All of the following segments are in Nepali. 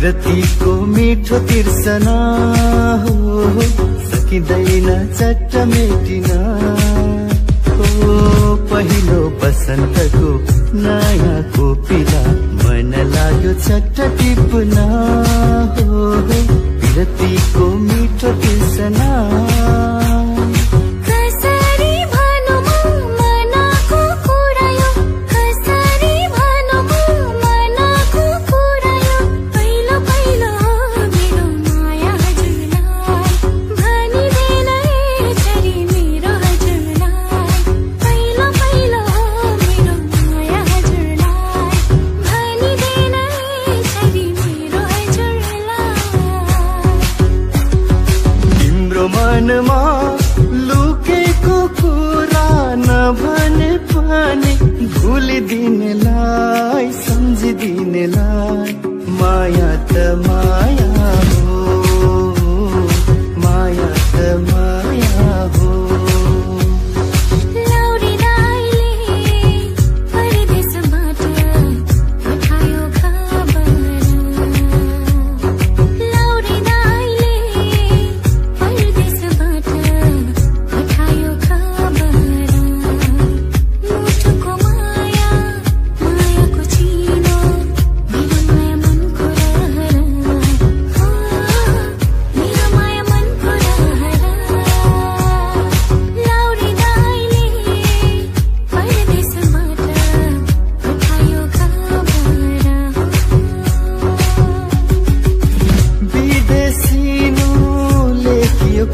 विरतीको मिठो तिर्सना हो सकिँदैन चट्ट मेटिन हो। पहिलो बसन्तको नयाँ कोपिला मन लाग्यो चट्ट टिप्न हो विरतीको मिठो तिर्सना। मनमा लुकेको कुरा नभने पनि भुलिदिनेलाई सम्झिदिनेलाई माया त माया हो, माया त माया हो।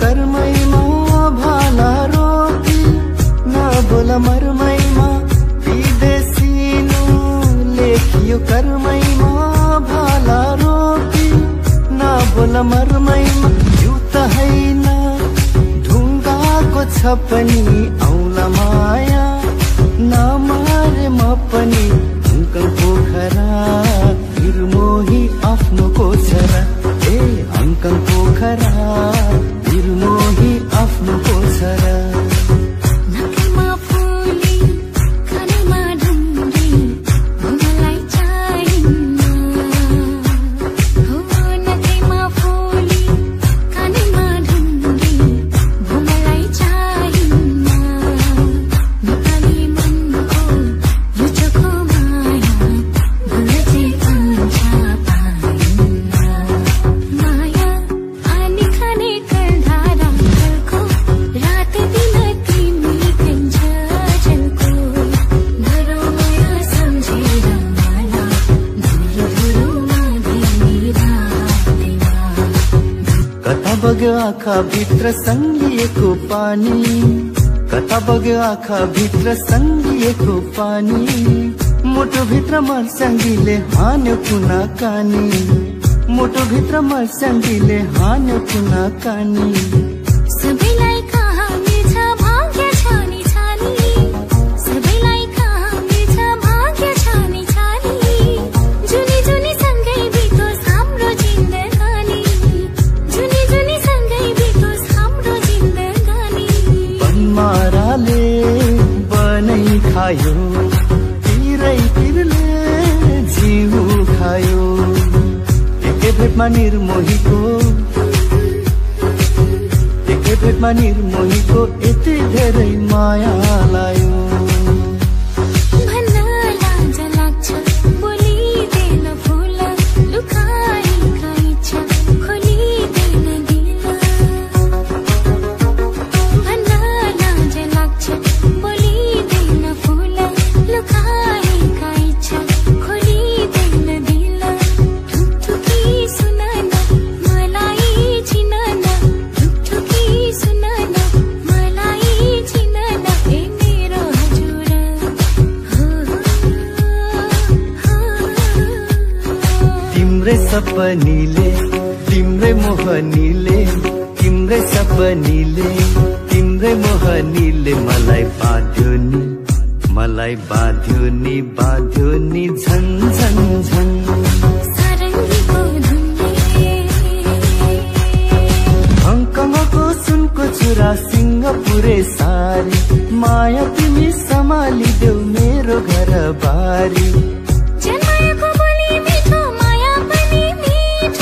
कर्मैमा भाला रोकी नबोला मर्मैमा विदेशिनु लेखियो कर्मैमा भाला रोकी नबोला मर्मैमा यो त हैन ढुङ्गाको छ पनि औला माया नमारे म पनि अङ्कल पोखरा निर्मोही आफ्नो कोछरा ए अङ्कल पोखरा निर्मोही आफ्नो कोछरा। नखैमा फुली कानमा ढुङ्गी मलाई चाहिन्न हो। नखैमा फुली कानमा ढुङ्गी मलाई चाहिन्न। नेपाली मनको यो चोखो माया भुल्दै कान्छ पाइन्न। माया आनी खाने कता बग्यो आँखा भित्र सङ्गिएको पानी, कता बग्यो आँखा भित्र सङ्गिएको पानी मुटु भित्र मर्स्याङ्गीले हान्यो कुना कानी, मुटु भित्र मर्स्याङ्गीले हान्यो कुना कानी। सबैलाई कहाँ मिल्छ भाग्य छानी छानी, सबैलाई कहाँ मिल्छ भाग्य छानी छानी। जुनी जुनी सँगै बितोस् हाम्रो जिन्दगानी, जुनी जुनी सँगै बितोस् हाम्रो जिन्दगानी। बनमाराले बनै खायो पिरै पिरले जिउ खायो एकै भेटमा निर्मोहीको, एकै भेटमा निर्मोहीको यति धेरै माया लायो। भन्न लाज लाग्छ बोलिदेन फुल लुकाएका इच्छा खोलिदेन दिल। भन्न लाज लाग्छ बोलिदेन फुल लुकाएका इच्छा खोलिदेन दिल। ठुकठुकी सुनन मलाई चिनन, ठुकठुकी सुनन मलाई चिनन ए मेरो हजुर तिम्रै सपनीले तिम्रै मोहनीले, तिम्रै सपनीले तिम्रै मोहनीले मलाई बाँध्यो नि, मलाई बाँध्यो नि, बाँध्यो नि झन झन झन। सारङ्गीको धुनले हङकङको सुनको चुरा सिङ्गापुरे सारी माया तिमी सम्हालिदेऊ मेरो घर बारी। जन्माएको बोली मिठो माया पनि मिठो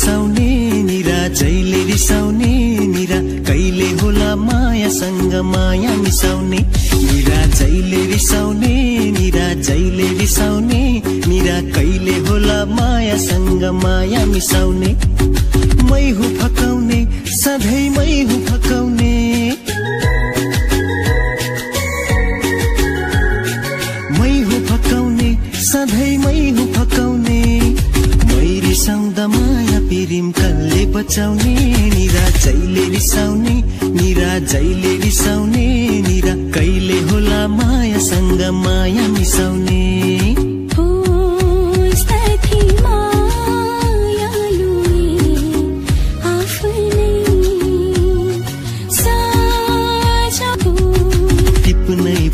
रिसाउने निरा जहिले रिसाउने निरा कहिले होला मायासँग माया मिसाउने निरा जहिले रिसाउने निरा जहिले रिसाउने निरा कहिले होला मायासँग माया मिसाउने मै हुँ फकाउने सधैँ मै हुँ फकाउने मै हुँ फकाउने सधैँ मै हुँ फकाउने मै रिसाउँदा माया पिरिम कसले बचाउने निरा जहिले रिसाउने निरा जहिले रिसाउने निरा कहिले होला मायासँग माया मिसाउने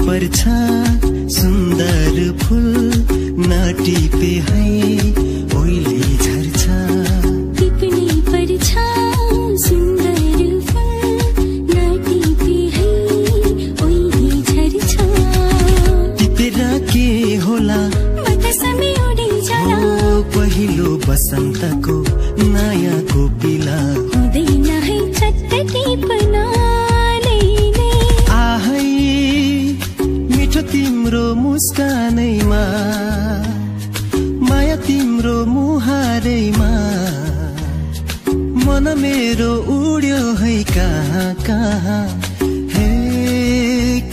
पर्छ सुन्दर फूल नटिपे है ओइले झर्छ टिप्नै पर्छ सुन्दर फूल नटिपे है ओइले झर्छ टिपेर के होला बतासमै उडै जाला पहिलो बसन्तको नयाँ कोपिला हुँदैन है चट्ट टिप्न तिम्रो मुस्कानैमा माया तिम्रो मुहारैमा मन मेरो उड्यो है कहाँ कहाँ हे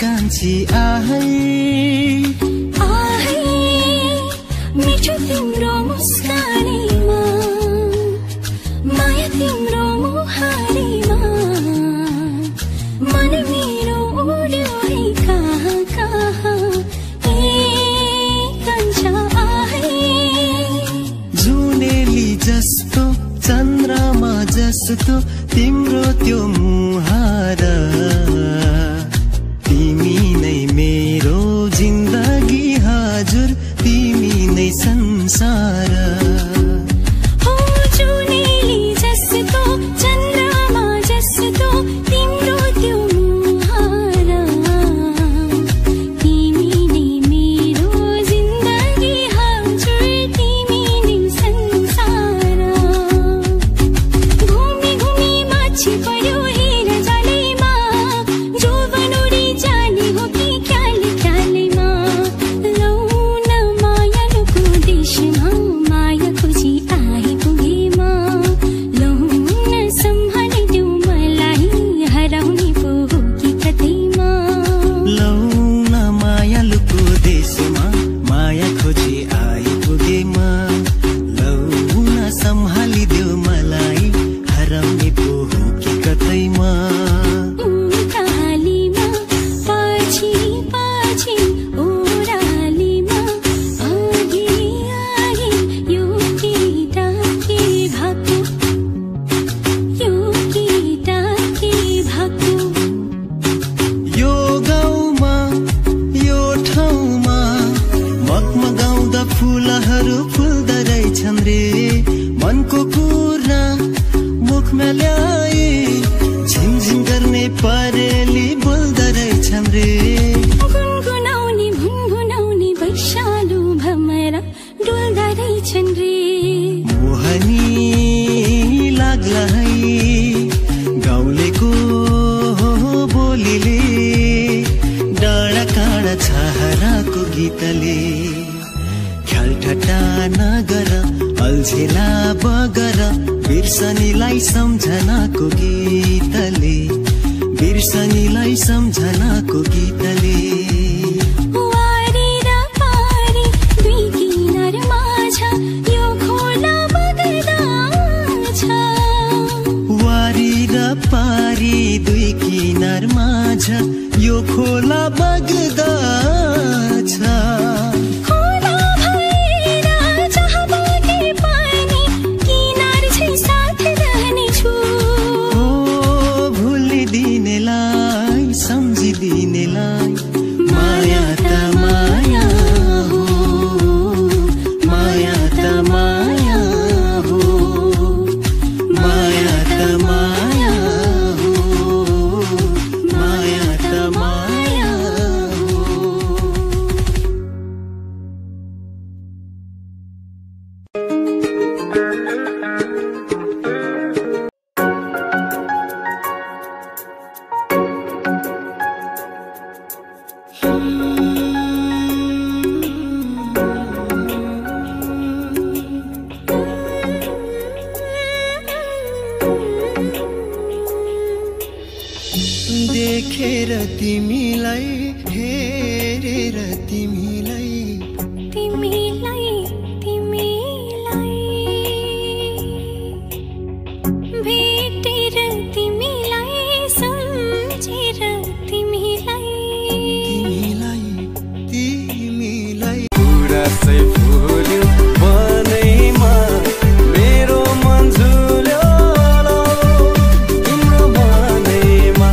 कान्छी आहै आहै मिठो तिम्रो मुस्कानैमा माया तिम्रो मुहारैमा मन मेरो उड्यो है कहाँ कहाँ जुनेली जस्तो चन्द्रमा जस्तो तिम्रो त्यो मुहार तिमी नै मेरो जिन्दगी हजुर तिमी नै संसार हो जुनेली जस्तो चन्द्रमा जस्तो तिम्रो त्यो फूलहरू फुल्दा रहेछन् रे मनको कुरा मुखमा ल्याए झिमझिम गर्ने परेली बोल्दा रहेछन् रे गुनगुनाउने भुनभुनाउने वैशालु भमरा डुल्दा रहेछन् रे मोहनी लाग्ला है गाउँलेको बोलीले डाँडा काँडा छहराको गीतले ठट्टा नगर अल्झेला बगर बिर्सनीलाई सम्झनाको गीतले बिर्सनीलाई सम्झनाको गीतले वारी र पारी दुई किनार माझ यो खोला बग्दा छ वारी र पारी दुई किनार माझ यो खोला बग्दा छ सम्झिदिनेलाई माया त माया हो माया त माया हो माया त माया हो माया त माया हो देखेर तिमीलाई हेरेर तिमीलाई तिमीलाई तिमीलाई भेटेर तिमीलाई सम्झेर तिमीलाई तिमीलाई पुरा सै फुल्यो मनैमा मेरो मन झुल्यो तिम्रो मनैमा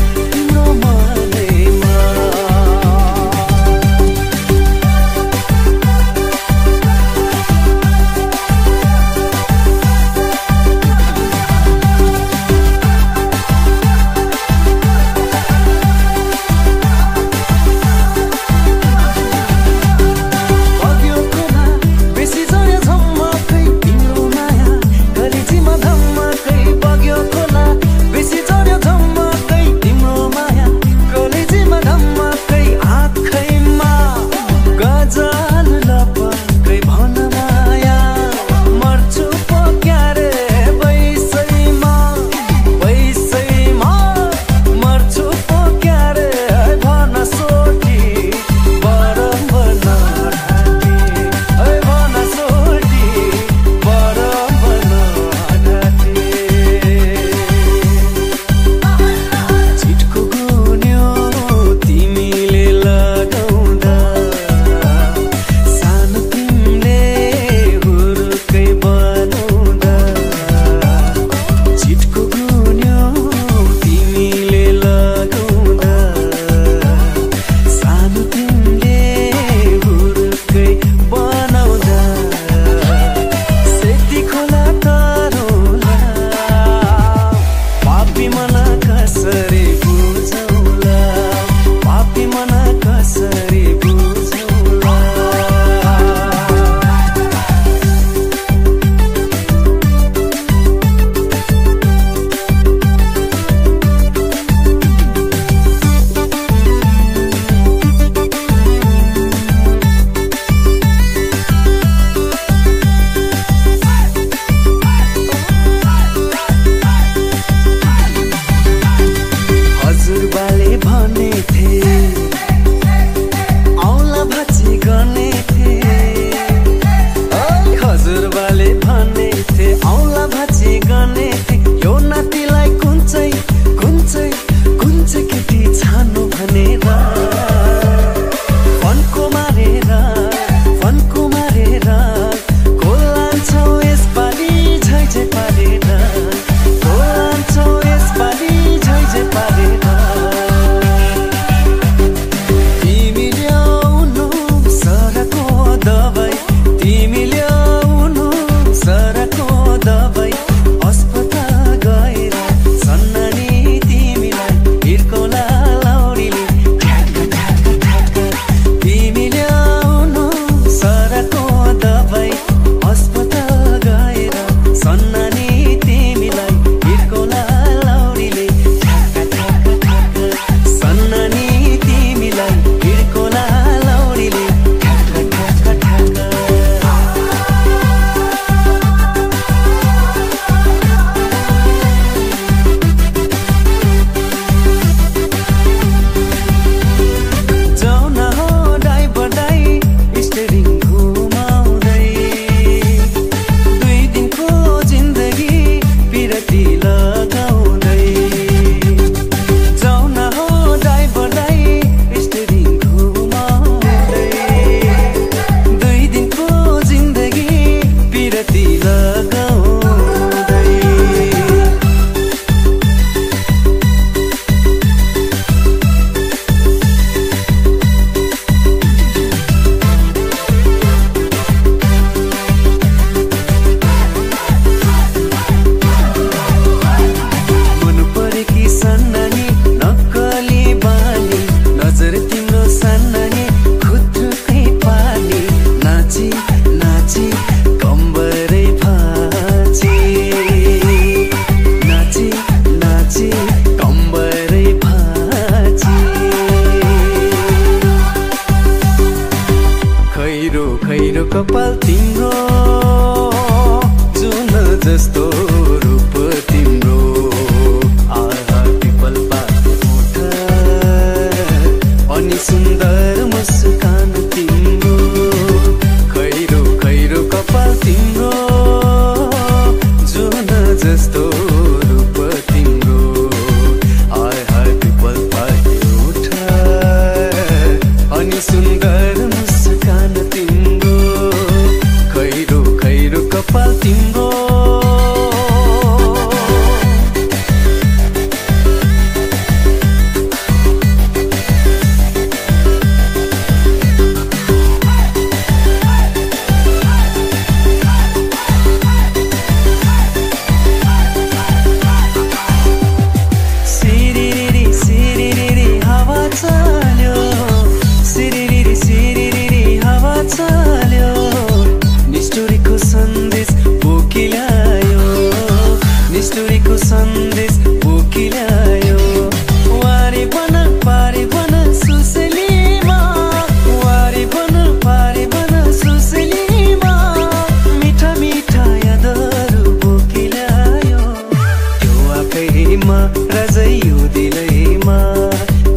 रजै यो दिलैमा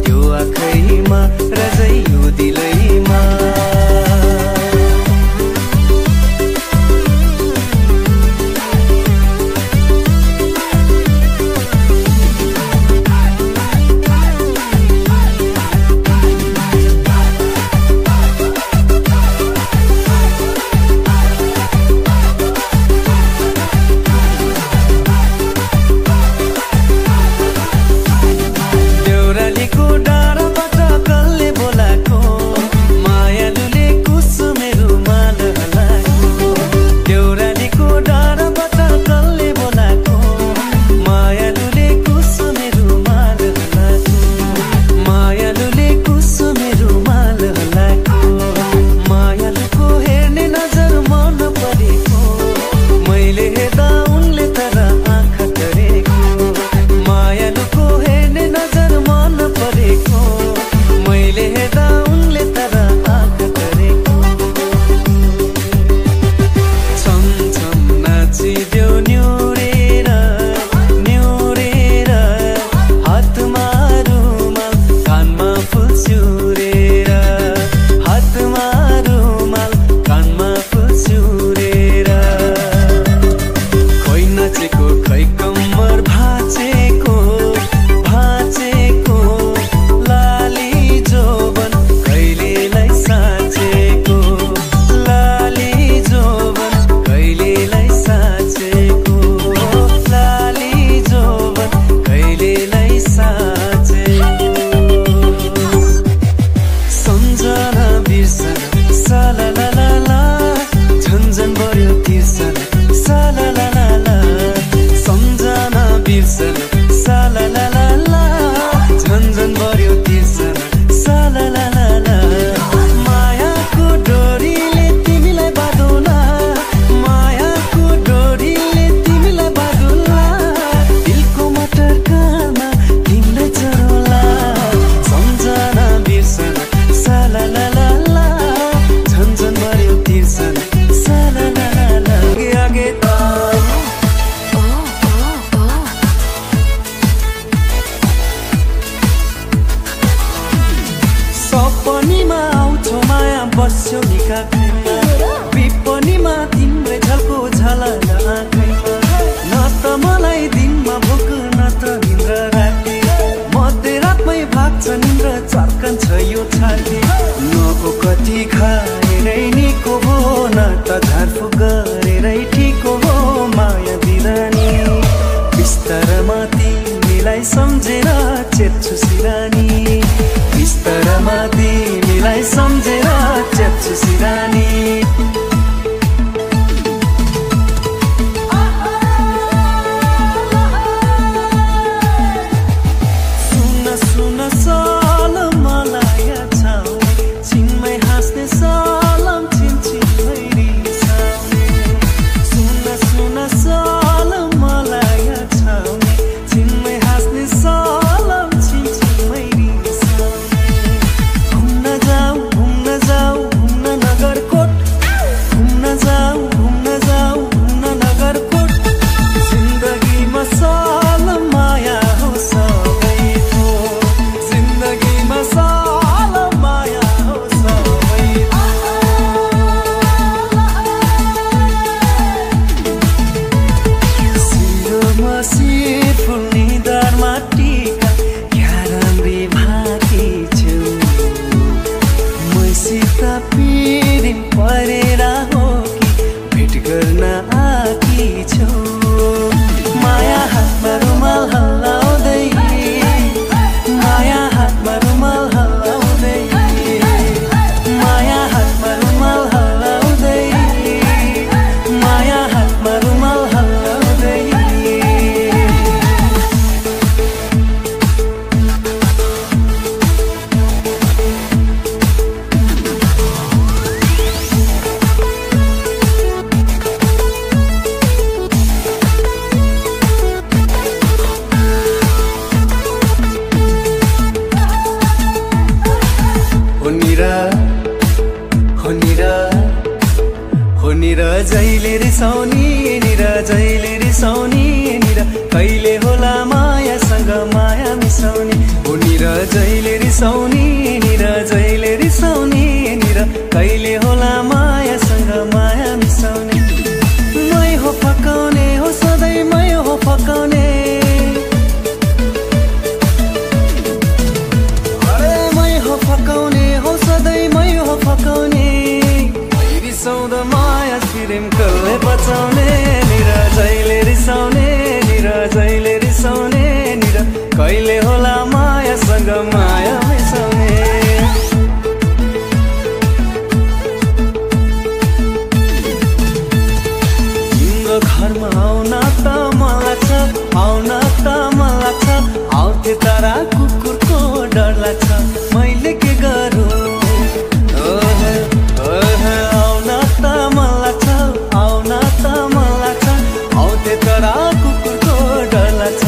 त्यो आँखैमा रजै यो दिलैमा विपनीमा तिम्रै झल्को झलन आँखैमा न त मलाई दिनमा भोक न त निन्द्रा राति मध्यरातमै भाग्छ निन्द्र चर्कन्छ यो छाती न कति खाएरै निको हो न त झारफुक गरेरै ठिको हो माया बिरानी बिस्तारमा तिमीलाई सम्झेर चेप्छु सिरानी बिस्तारमा तिमीलाई सम्झेर चेप्छु सिरानी निरजैले रिसाउने निरजैले रिसाउने निर कहिले होला मायासँग मिसाउने ओ निरा जहिले रिसाउने निरा जहिले रिसाउने निरा कहिले होला मायासँग माया मिसाउने मै हो फकाउने हो सधैँ मै हो फकाउने मै हो फकाउने हो सधैँ मै हो फकाउने रिसाउँदा माया सिरेम कसले बचाउने निरा जहिले रिसाउने निरा जहिले रिसाउने निरा कहिले होला मायासँग माया मिसाउने तिम्रो घरमा आउन त मन लाग्छ आउन त मन लाग्छ आउँथे तारा कुकुरको डर लाग्छ मैले के गरौँ आउन त मन लाग्छ आउन त मन लाग्छ आउँथे तारा कुकुरको डर लाग्छ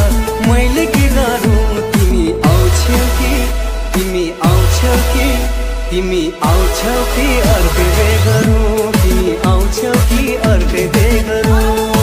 मैले के गरौँ तिमी आउँछौ कि तिमी आउँछौ कि तिमी आउँछौ कि अर्कै बे गरौँ तिमी आउँछौ कि अर्कै बे गरौँ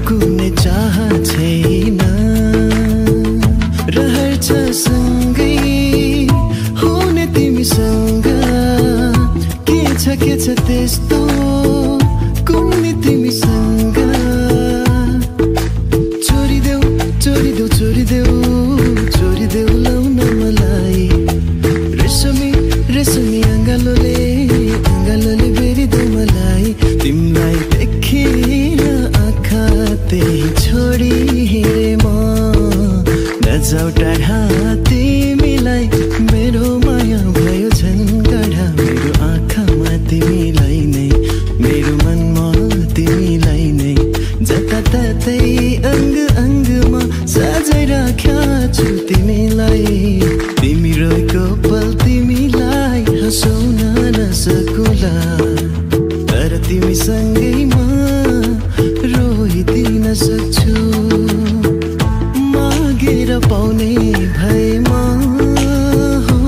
कुने चाह छैन चोरिदेऊ लाउन मलाई रेशमी रेशमी अङ्गालोले बेरिदेऊ मलाई तिमीलाई देखेर आँखा त्यही छोडी हिँडे म नजाऊ टाढा तिमीलाई मेरो माया भयो झन् गाढा मेरो आँखामा तिमीलाई नै मेरो मनमा तिमीलाई नै जताततै अङ्ग अङ्गमा सजाइ राख्या छु तिमीलाई तिमी रोएको पल तिमीलाई हँसाउन नसकुला तर तिमीसँगैमा रोइदिन सक्छु मागेर पाउने भएमा हो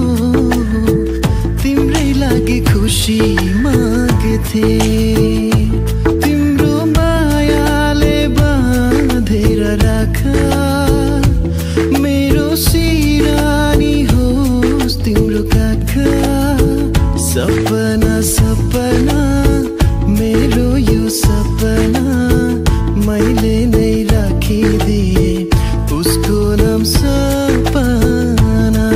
तिम्रै लागि खुसी मागेथे तिम्रो मायाले बाँधेर राख मेरो सिरानी होस् तिम्रो काख सपना सपना मेरो यो सपना मैले नै राखिदिए उसको नाम सपना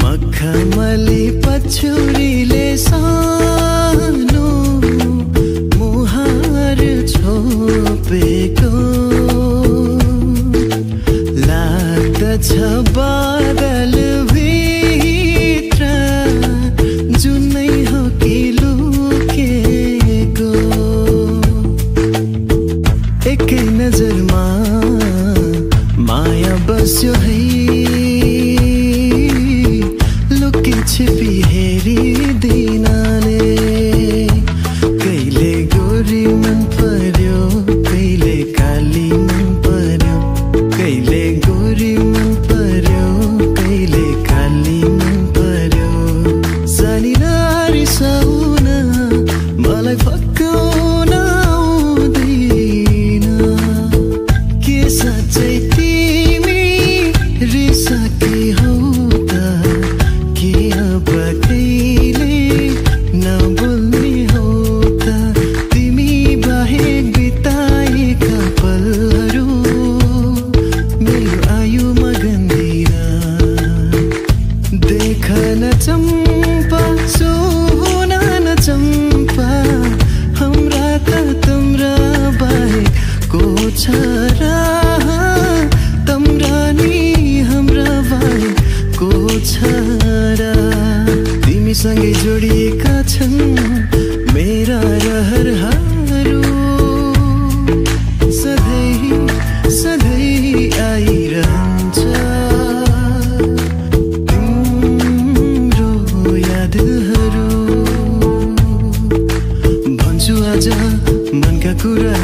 मखमली पछुरीले सानो मुहार छोपेको लाग्दछ बादल भित्र जुनै हो कि लुकेको एकै नजरमा माया बस्यो है लुकी छिपी हेरिदिनाले कहिले गोरी मन पर्यो कहिले काली मन पर्यो कहिले गोरी मन पर्यो कहिले काली मन पर्यो सानी नारी साउन मलाई फकाउन आउँदैन के साँच्चै तिमी रिसाकी हौ त के अब कहिले नबोल्ने हौ त तिमी बाहेक बिताएका पलहरू मेरो आयुमा गन्दिरा देख न चम्पा सुन न चम्पा हाम्रा त तिम्रा बाहेक को छ र तम्रा नि हाम्रा बाहेक को छ र तिमीसँगै जोडिएका छन् मेरा रहरहरू सधैँ सधैँ आइरहन्छ तिम्रो यादहरू भन्छु आज मनका कुरा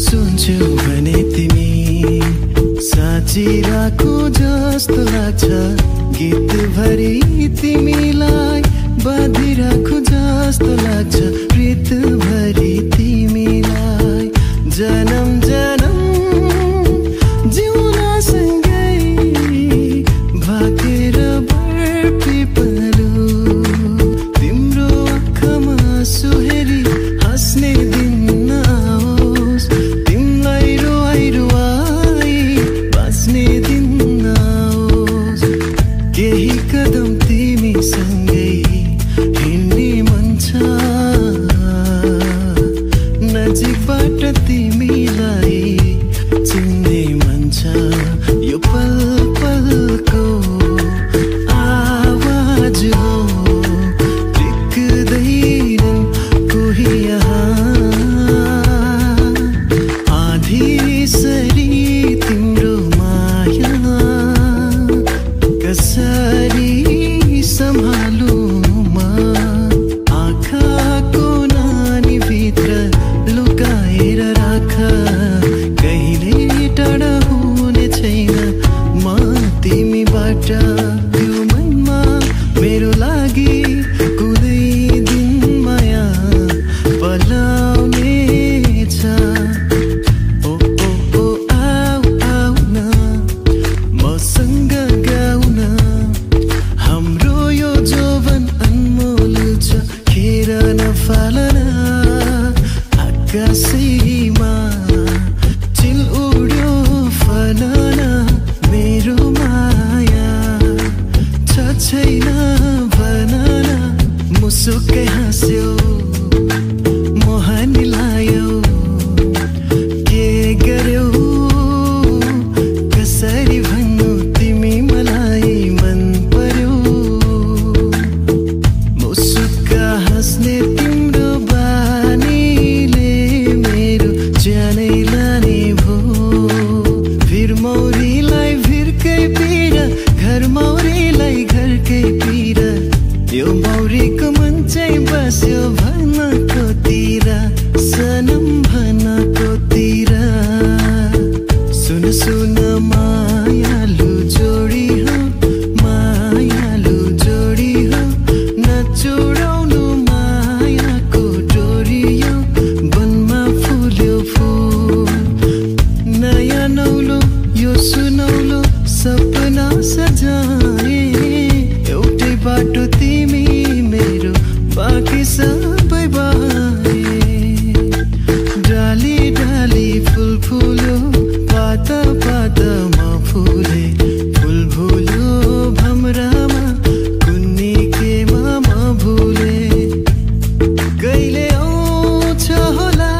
सुन्छु भने तिमी साँचिरहेको जस्तो लाग्छ गीतभरि तिमीलाई बाँधिरहेको जस्तो लाग्छ प्रीतभरि तिमीलाई जन्म जन्म जिउन सँगै भागेर बरपिपलु तिम्रो आँखामा सुहेरी हाँस्ने दिन नआओस् तिमीलाई रुवाई रुवाई बाँच्ने दिन नआओस् केही कदम तिमीसँगै हिँड्ने मन छ नजिकबाट तिमीलाई चिन्ने मन छ यो पल पलको आवाज हो टिक्दैनन् कोही यहाँ आधीसरी तिम्रो माया कसरी सम्हालु म आँखाको नानीभित्र लुकाएर राख कहिले टाढा हुने छैन म तिमीबाट त्यो मनमा मेरो लागि कुनै दिन माया पलाउने छ ओ ओ ओ सुन मायालु जोडी हो, मायालु जोडी हो, नचुडाउनु मायाको डोरी हो। वनमा फुल्यो फुल नयाँ नौलो यो सुनौलो सपना सजाए। एउटै बाटो तिमी मेरो बाँकी सबै बाए। डाली डाली फुल फुल्यो पाता पातामा फुले। फुल भुल्यो भमरामा कुन्नी केमा म भुले। कहिले आउँछ होला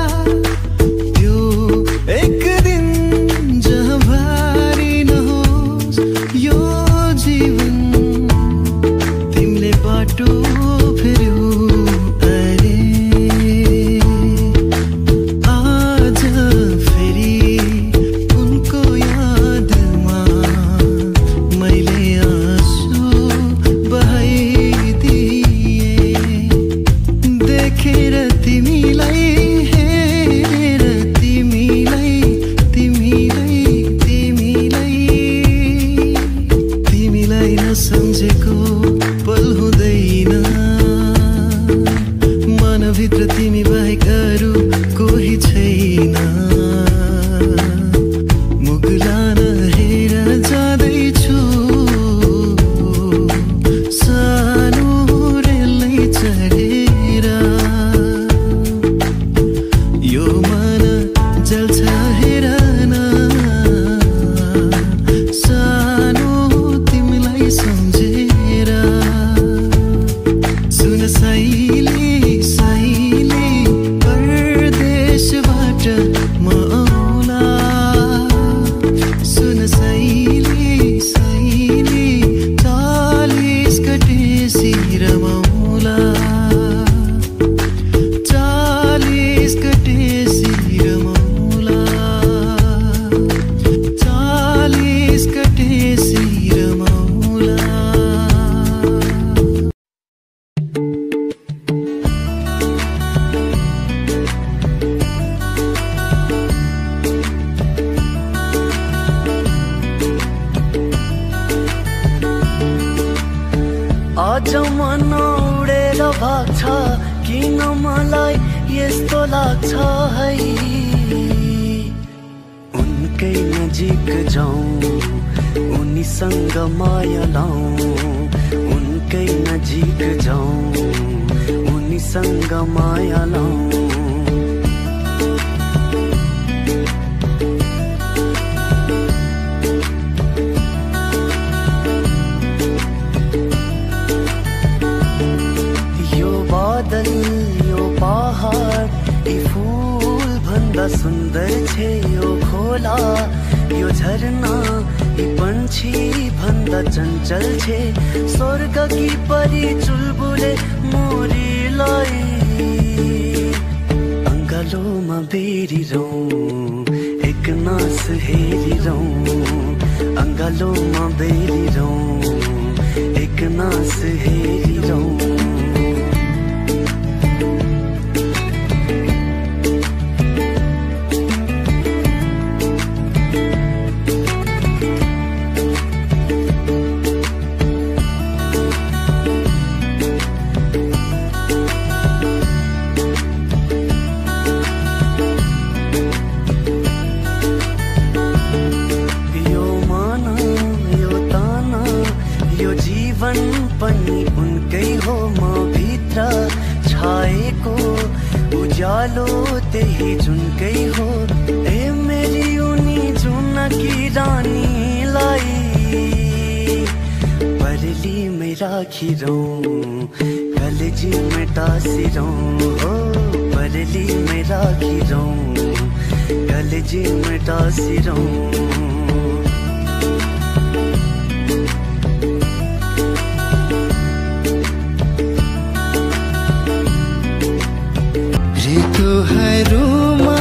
त्यो एक दिन जहाँ भारी नहोस् यो जीवन। तिमीले बाटो फेर्यौ अरे आज फेरि उनको यादमा मैले आँसु बहाइदिए। देखेर तिमीलाई हेरेर तिमीलाई तिमीलाई तिमीलाई तिमीलाई नसम्झेको पल हुँदैन। मनभित्र तिमी बाहेक अरू कोही छैन। मुगलान हेर जाँदैछु सानो रेलै चढेर। यो मन जल्छ हेर न सानो तिमीलाई सम्झेर। सुन साइली साइली परदेशबाट म आउला। सुन साइली साइली 40 गतेसी रमाउला। 40 गतेसी रमाउला। 40 गतेसी रमाउला। आज मन उडेर भाग्छ किन मलाई यस्तो लाग्छ है। उनकै नजिक जाउँ उनीसँग माया लाउँ। उनकै नजिक जाउँ उनीसँग माया लाउँ। यो बादल यो पहाड यी फूल भन्दा सुन्दर छे यो खोला यो झरना यी पंछी भन्दा चञ्चल छे। स्वर्ग की परी चुलबुले मोरीलाई अङ्गालोमा बेरिरौँ एक नास हेरिरौँ। अङ्गालोमा बेरिरौँ एक नास हेरिरौँ। पनि उनकै हो म भित्र छाएको उज्यालो त्यही जुनकै हो। ए मेरी उनी जुनकी रानीलाई परली में राखिरौँ कलेजी में टाँसिरौँ। हो परली में राखिरौँ कलेजी में टाँसिरौँ। ऋतुहरूमा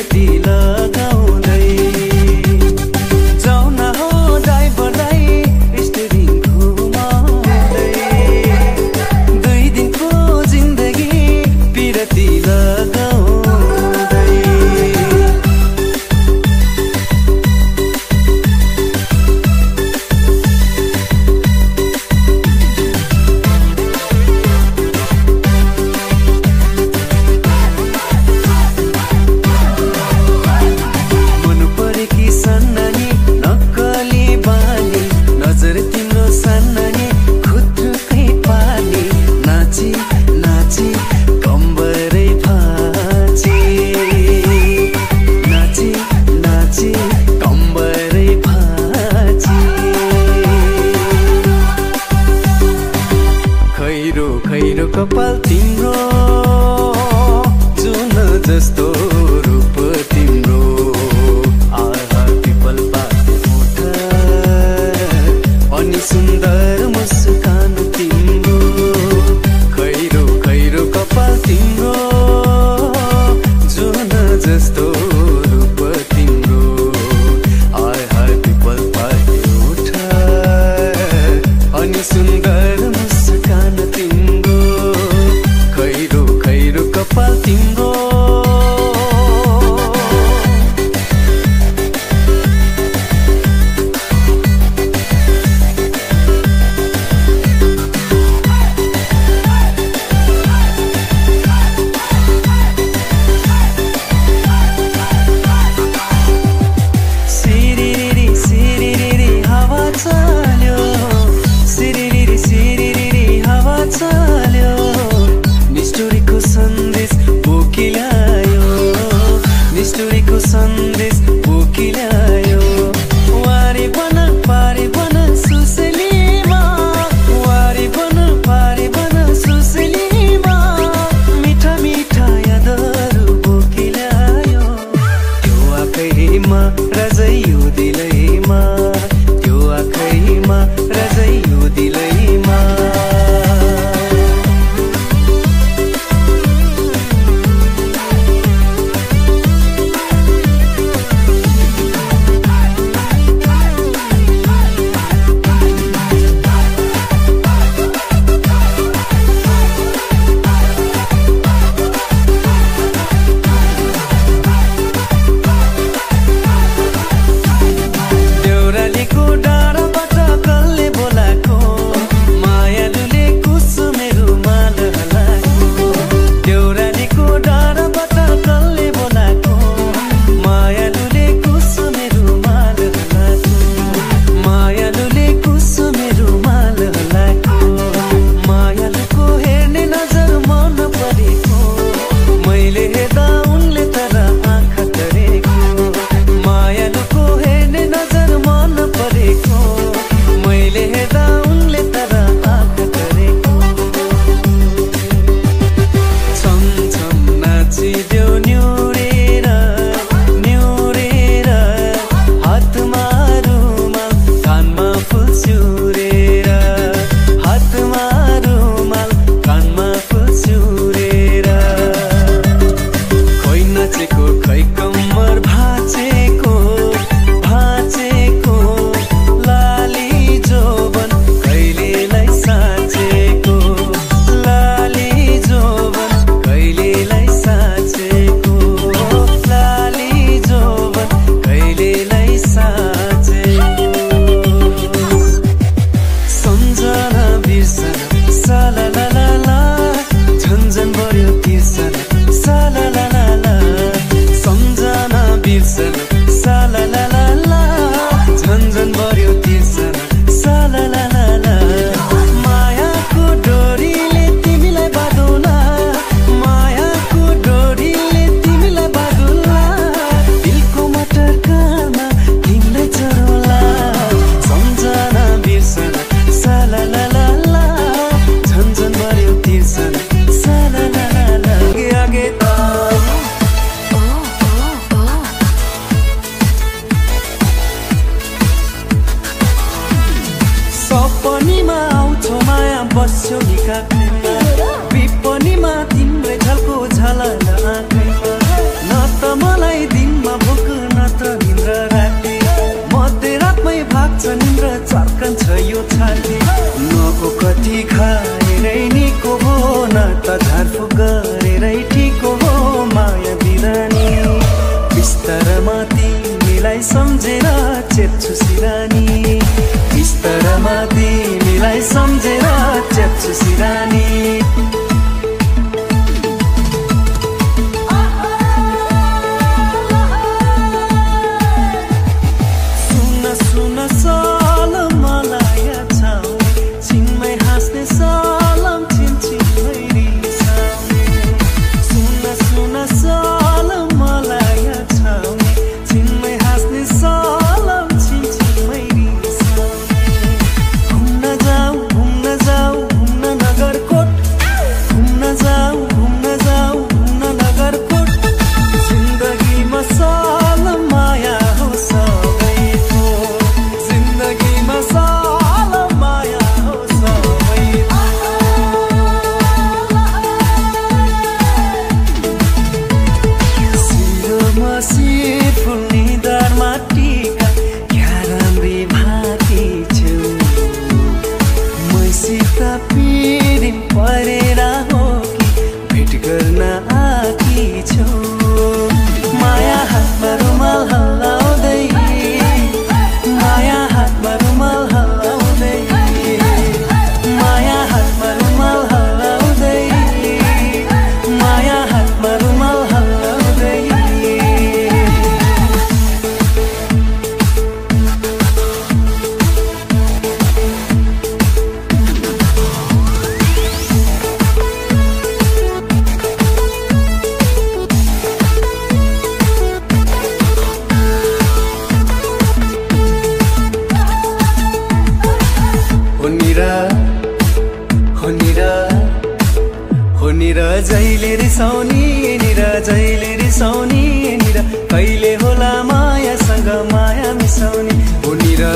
पिरती लगाउँदै जाऊ न हो ड्राइभरलाई स्टेरिङ घुमाउँदै 2 दिनको जिन्दगी पिरती लगाउँदै मन परेकी सन्नानी नक्कली बानी नजर तिम्रो सन्नानी खुत्रुकै पानी नाची नाची कम्बरै भाँची नाची नाची कम्बरै भाँची खैरो खैरो कपाल तिम्रो जुन जस्तो रूप तिम्रो आहा पिपल पाते मुठा अनि सुन्दर मुस्कान तिम्रो खैरो खैरो कपाल तिम्रो जुन जस्तो रूप तिम्रो आहा पिपल पाते मुठा अनि सुन्दर मुस्कान तिम्रो खैरो खैरो कपाल तिम्रो सिरिरिरी सिरिरिरी हावा चल्यो सिरिरिरी सिरिरिरी हावा चल्यो निष्ठुरीको सन्देश बोकिल्यायो निष्ठुरीको सन्देश बोकिल्यायो वारे बन पारे बन सुसलीमा वारे बन पारे बन सुसलीमा मिठा मिठा यादहरू बोकिल्यायो त्यो आँखैमा रजैयो दिलैमा त्यो आँखैमा रजैयो दिलैमा देउरालीको डाँडाबाट कसले बोलाएको मायालुले कुसुमे रुमाल हलाएको देउरालीको डाँडाबाट कसले बोलाएको मायालुले कुसुमे रुमाल हलाएको मायालुले कुसुमे रुमाल हलाएको मायालुको हेर्ने नजर मन परेको मैले हेर्दा उनले तर आँखा तरेको मायालुको हेर्ने नजर मन परेको मैले हेर्दा उनले तर आँखा तरेको छम छम नाचिदेऊ न्युरेर न्युरेर हातमा रुमाल कानमा फुल स्युरेर हातमा रुमाल कानमा फुल स्युरेर खै नाचेको खै कम्मर भाँचेको भाँचेको लाली जोबन कहिलेलाई साँचेको लाली जोबन कहिलेलाई साँचेको लाली जोबन कहिलेलाई साँचेको सम्झना बिर्सना साला ला ला ला झन्झन बढ्यो तिर्सना साला ला ला ला सम्झना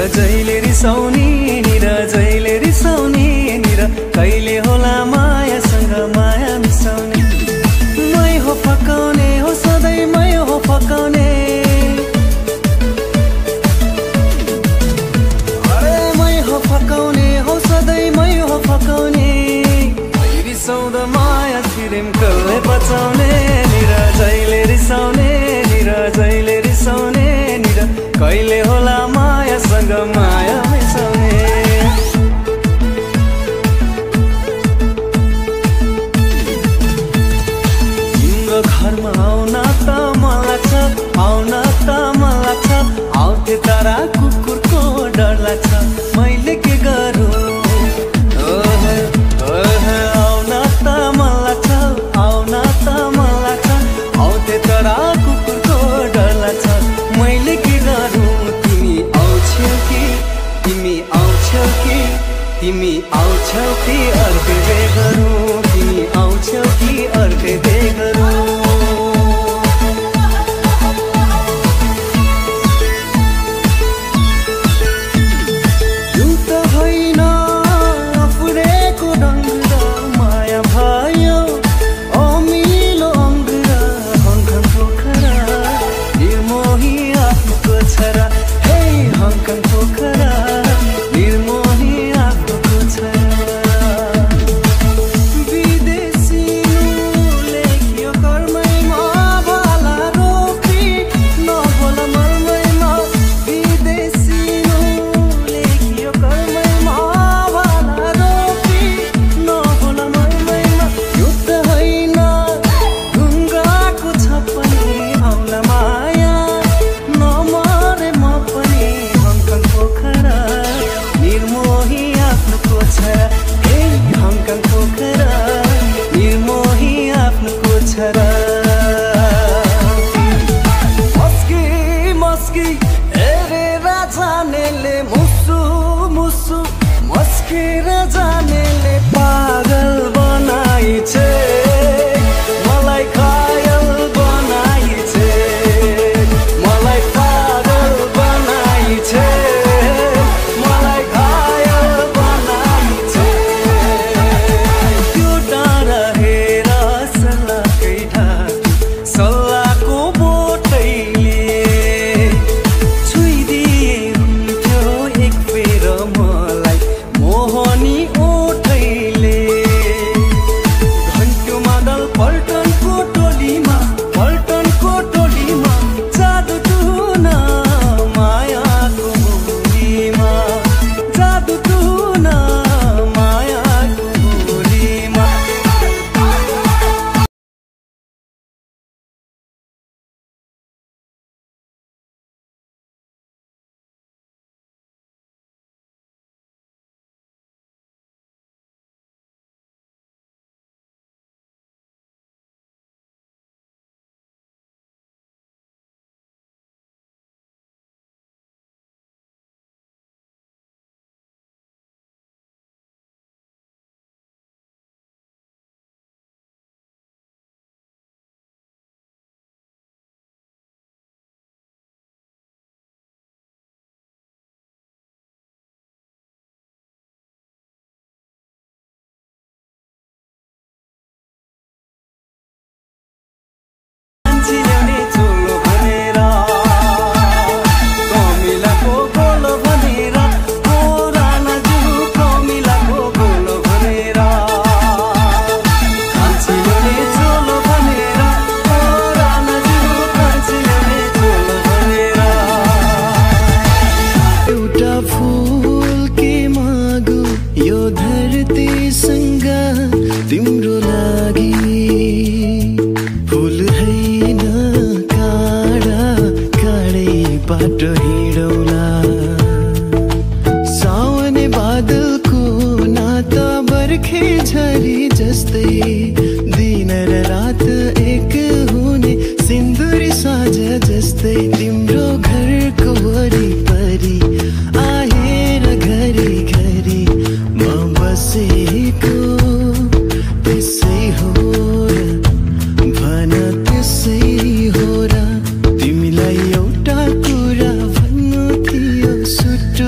जहिले रिसाउने निरा जहिले रिसाउने निरा कहिले होला मायासँग माया मिसाउने मै हो फकाउने हो सधैँ मै हो फकाउने अरे मै हो फकाउने हो सधैँ मै हो फकाउने रिसाउँदा माया छिरेम कसले बचाउने निरा जहिले रिसाउने निरा जहिले रिसाउने निरा कहिले होला मायासँग माया मिसाउने तिम्रो घरमा आउन त मन लाग्छ आउन त मन लाग्छ आउँथे तारा कुकुरको डर लाग्छ मैले के गरौँ आउन त मन लाग्छ आउन त मन लाग्छ आउँथे तारा कुकुरको डर लाग्छ मैले के गरौँ तिमी आउँछौ कि तिमी आउँछौ कि तिमी आउँछौ कि अर्कै बे गरौँ तिमी आउँछौ कि अर्कै बे गरौँ तिमीलाई एउटा कुरा भन्नु थियो सुटु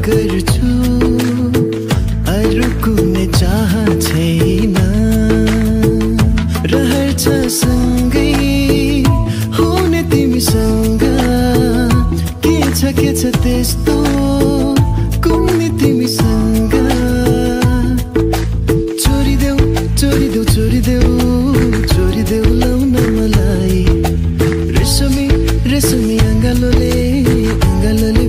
गर्छु अरू कुनै चाह छैन रहन्छ सँगै हुने तिमीसँग के छ त्यस्तो कुनै तिमीसँग चोरिदेऊ लाउन मलाई रेशमी अङ्गालोले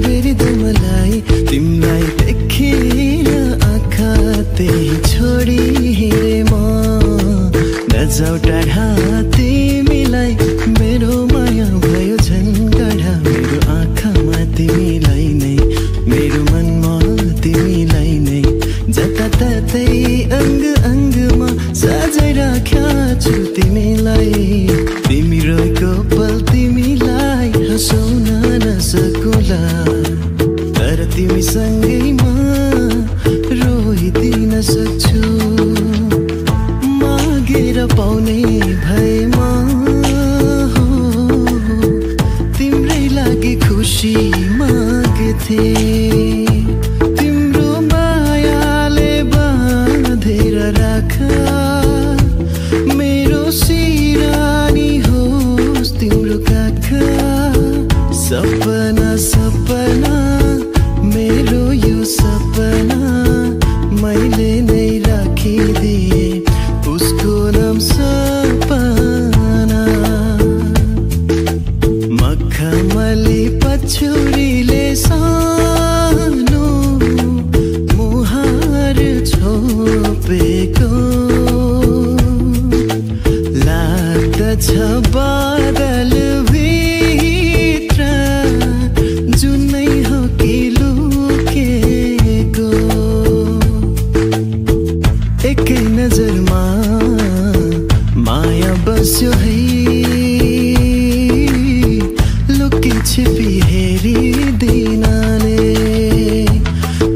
बेरिदेऊ मलाई तिमीलाई देखेर आँखा त्यही छोडी हिँडे म नजाऊ टाढा तिमीलाई मेरो माया भयो झन् गाढा मेरो आँखामा तिमीलाई नै मेरो मनमा तिमीलाई नै जताततै अङ्ग अङ्गमा सजाइ राख्या छु तिमीलाई तिमी रहेको पल तिमीलाई हँसाउन नसकुला तर तिमीसँगै म रोइदिन सक्छु मागेर पाउने भएमा तिम्रै लागि खुसी माग्थे तिम्रो मायाले बाँधेर राख मेरो सिरानी होस् तिम्रो काख सपना मेरो यो सपना मैले नै राखिदिए उसको नाम सपना मखमली पछौरीले सानो मुहार छोपेको लाग्दछ बादल भित्र जुनै हो कि लुकेको एकै नजरमा माया बस्यो है लुकी छिपी हेरिदिनाले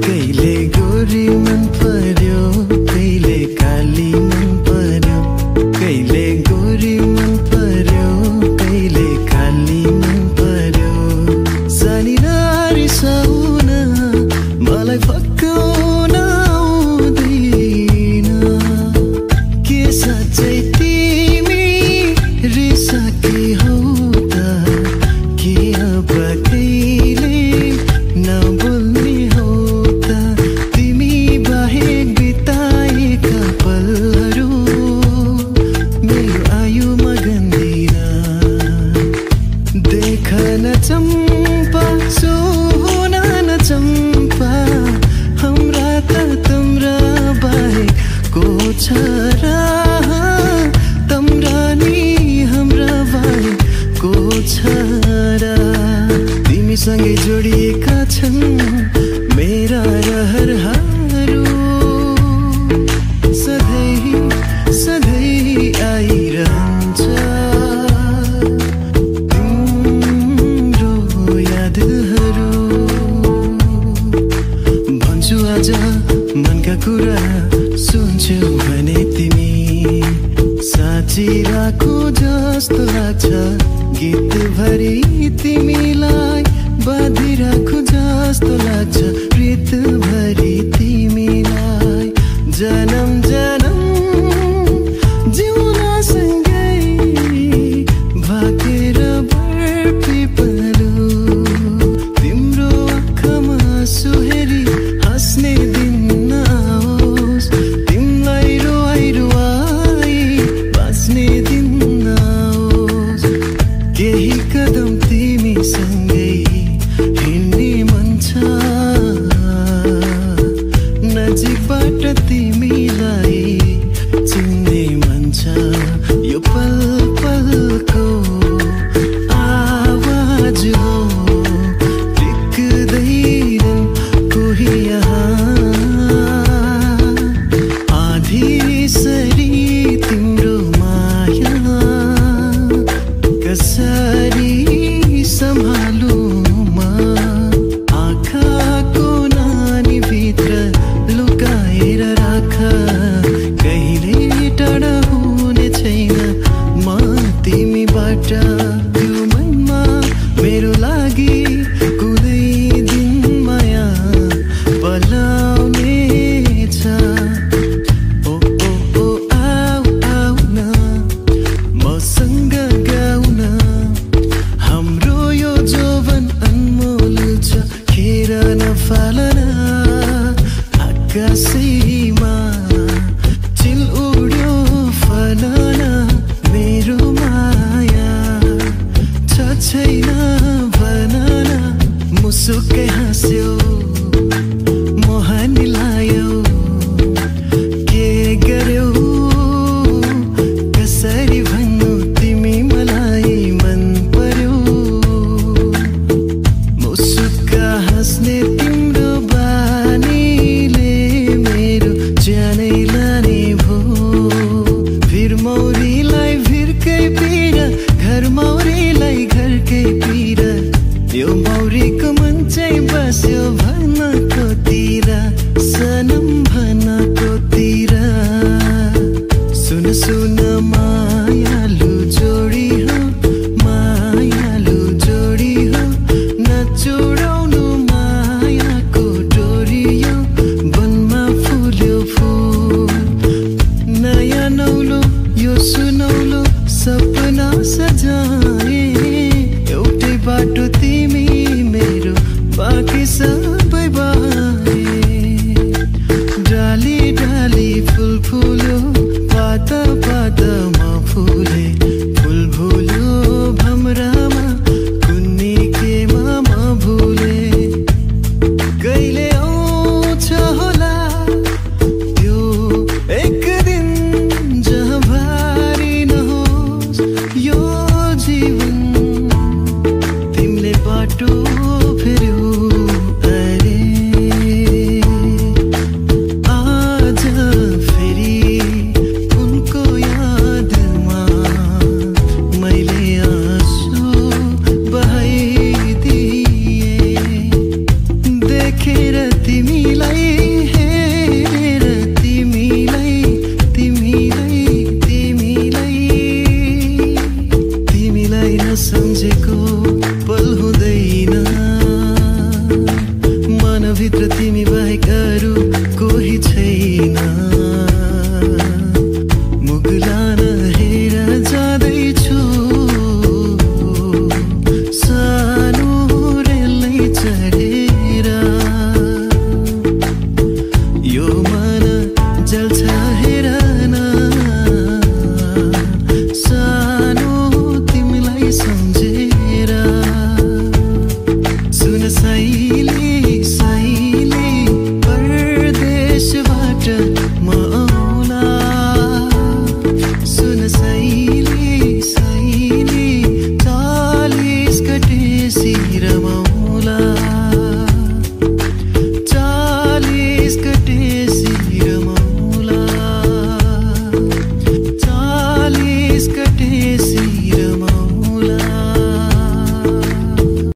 कहिले गोरी मन पर्यो कहिले काली मन पर्यो कहिले गोरी मन पर्यो कहिले काली मन पर्यो सानी नारी साउन मलाई फकाउन आउँदैन के साँच्चै तिमी रिसाकी हौ त के अब कहिले नबोल्ने हौ त तिमी बाहेक बिताएका पलहरू मेरो आयुमा गन्दिन देख न चम्पा सोना न चम्पा हाम्रा त तिम्रा बाहेक को छ र तम्रा नि हाम्रा बाहेक को छ र तिमीसँगै जोडिएका छन् मेरा रहरहरू सधैँ आइरहन्छ तिम्रो यादहरू भन्छु आज मनका कुरा सुन्छौ भने तिमी साँचिरहेको जस्तो लाग्छ गीतभरि तिमीलाई बाँधिरहेको जस्तो लाग्छ प्रीतभरि तिमीलाई जन्म जन्म जिउन सँगै भागेर बरपिपलु तिम्रो आँखामा सुहेरी हाँस्ने दिन नआओस् तिमीलाई रुवाई बाँच्ने दिन नआओस् केही कदम तिमीसँगै हिँड्ने मन छ फालना आकाशैमा चिल उड्यो फलना मेरो माया छ छैन भनना मुसुकै हाँस्यो मोहनी लायो के गर्यौ कसरी भन्नु तिमी मलाई मन पर्यो मुसुक्का हाँस्ने तिम्रो बानीले मेरो ज्यानै लाने भो भिर मौरीलाई भिरकै पीडा घर मौरीलाई घरकै पीडा यो मौरीको मन चाहिँ बस्यो भनेको तिर सनम भनेको तिर सुन सुन मायालु जोडी हो मायालु जोडी हो नचुडाउनु मायाको डोरी यो वनमा फुल्यो फुल नयाँ नौलो यो सुनौलो सपना सजाए एउटै बाटो तिमी मेरो बाँकी सबै बाए डाली डाली फुल फुल्यो पाता पातामा फुले फुल भुल्यो भमरामा कुन्नी केमा म भुले कहिले आउँछ होला त्यो एक दिन जहाँ भारी नहोस् यो जीवन तिमीले बाटो फेर्यो अरे आज फेरि उनको यादमा मैले आँसु बहाइदिए देखेर तिमीलाई हेरेर तिमीलाई तिमीलाई तिमीलाई तिमीलाई नसम्झेको पल हुँदैन मनभित्र तिमी बाहेक अरू कोही छैन